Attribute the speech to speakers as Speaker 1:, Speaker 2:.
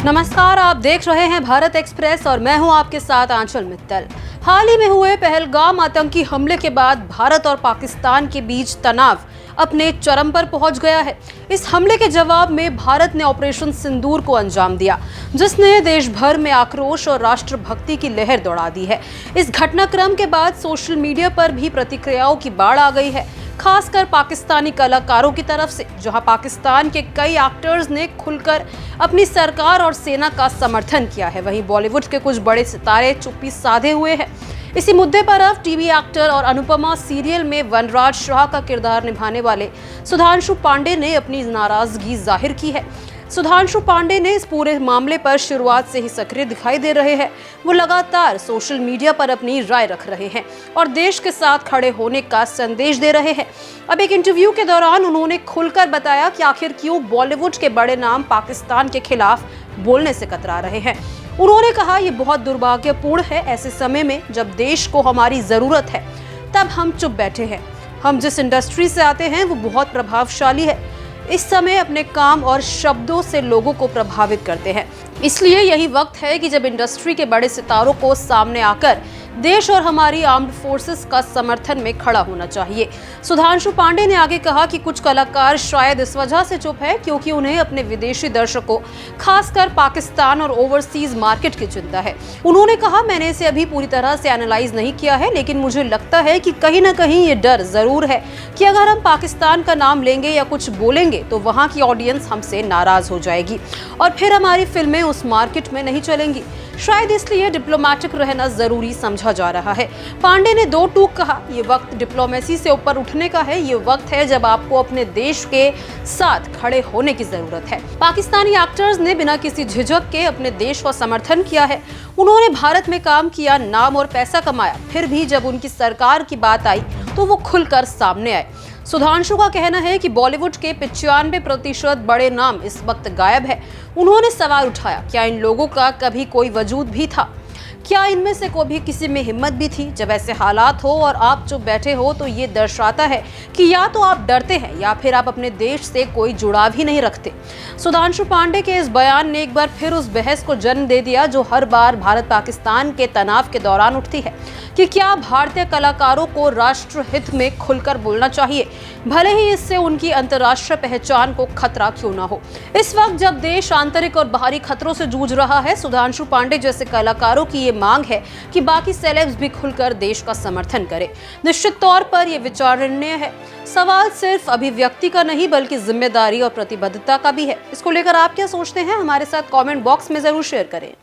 Speaker 1: नमस्कार, आप देख रहे हैं भारत एक्सप्रेस और मैं हूं आपके साथ आंचल मित्तल। हाल ही में हुए पहलगाम आतंकी हमले के बाद भारत और पाकिस्तान के बीच तनाव अपने चरम पर पहुंच गया है। इस हमले के जवाब में भारत ने ऑपरेशन सिंदूर को अंजाम दिया, जिसने देश भर में आक्रोश और राष्ट्रभक्ति की लहर दौड़ा दी है। इस घटनाक्रम के बाद सोशल मीडिया पर भी प्रतिक्रियाओं की बाढ़ आ गई है, खासकर पाकिस्तानी कलाकारों की तरफ से, जहां पाकिस्तान के कई एक्टर्स ने खुलकर अपनी सरकार और सेना का समर्थन किया है। वहीं बॉलीवुड के कुछ बड़े सितारे चुप्पी साधे हुए हैं। इसी मुद्दे पर अब टीवी एक्टर और अनुपमा सीरियल में वनराज शाह का किरदार निभाने वाले सुधांशु पांडे ने अपनी नाराजगी जाहिर की है। सुधांशु पांडे ने इस पूरे मामले पर शुरुआत से ही सक्रिय दिखाई दे रहे हैं। वो लगातार सोशल मीडिया पर अपनी राय रख रहे हैं और देश के साथ खड़े होने का संदेश दे रहे हैं। अब एक इंटरव्यू के दौरान उन्होंने खुलकर बताया कि आखिर क्यों बॉलीवुड के बड़े नाम पाकिस्तान के खिलाफ बोलने से कतरा रहे हैं। उन्होंने कहा, ये बहुत दुर्भाग्यपूर्ण है। ऐसे समय में जब देश को हमारी जरूरत है, तब हम चुप बैठे हैं। हम जिस इंडस्ट्री से आते हैं वो बहुत प्रभावशाली है। इस समय अपने काम और शब्दों से लोगों को प्रभावित करते हैं। इसलिए यही वक्त है कि जब इंडस्ट्री के बड़े सितारों को सामने आकर देश और हमारी आर्म्ड फोर्सेस का समर्थन में खड़ा होना चाहिए। सुधांशु पांडे ने आगे कहा कि कुछ कलाकार शायद इस वजह से चुप है क्योंकि उन्हें अपने विदेशी दर्शकों, खासकर पाकिस्तान और ओवरसीज मार्केट की चिंता है। उन्होंने कहा, मैंने इसे अभी पूरी तरह से एनालाइज नहीं किया है, लेकिन मुझे लगता है कि कहीं ना कहीं ये डर जरूर है कि अगर हम पाकिस्तान का नाम लेंगे या कुछ बोलेंगे तो वहाँ की ऑडियंस हमसे नाराज हो जाएगी और फिर हमारी फिल्में उस मार्केट में नहीं चलेंगी। शायद इसलिए डिप्लोमेटिक रहना जरूरी समझा जा रहा है। पांडे ने दो टूक कहा, ये वक्त डिप्लोमेसी से ऊपर उठने का है। ये वक्त है जब आपको अपने देश के साथ खड़े होने की जरूरत है। पाकिस्तानी एक्टर्स ने बिना किसी झिझक के अपने देश का समर्थन किया है। उन्होंने भारत में काम किया, नाम और पैसा कमाया, फिर भी जब उनकी सरकार की बात आई तो वो खुलकर सामने आए। सुधांशु का कहना है कि बॉलीवुड के 95% बड़े नाम इस वक्त गायब है। उन्होंने सवाल उठाया, क्या इन लोगों का कभी कोई वजूद भी था? क्या इनमें से कभी किसी में हिम्मत भी थी? जब ऐसे हालात हो और आप चुप बैठे हो तो ये दर्शाता है कि या तो आप डरते हैं या फिर आप अपने देश से कोई जुड़ाव ही नहीं रखते। सुधांशु पांडे के इस बयान ने एक बार फिर उस बहस को जन्म दे दिया जो हर बार भारत पाकिस्तान के तनाव के दौरान उठती है कि क्या भारतीय कलाकारों को राष्ट्र हित में खुलकर बोलना चाहिए, भले ही इससे उनकी अंतर्राष्ट्रीय पहचान को खतरा क्यों ना हो। इस वक्त जब देश आंतरिक और बाहरी खतरों से जूझ रहा है, सुधांशु पांडे जैसे कलाकारों की मांग है कि बाकी सेलेब्स भी खुलकर देश का समर्थन करें। निश्चित तौर पर यह विचारणीय है। सवाल सिर्फ अभिव्यक्ति का नहीं बल्कि जिम्मेदारी और प्रतिबद्धता का भी है। इसको लेकर आप क्या सोचते हैं, हमारे साथ कमेंट बॉक्स में जरूर शेयर करें।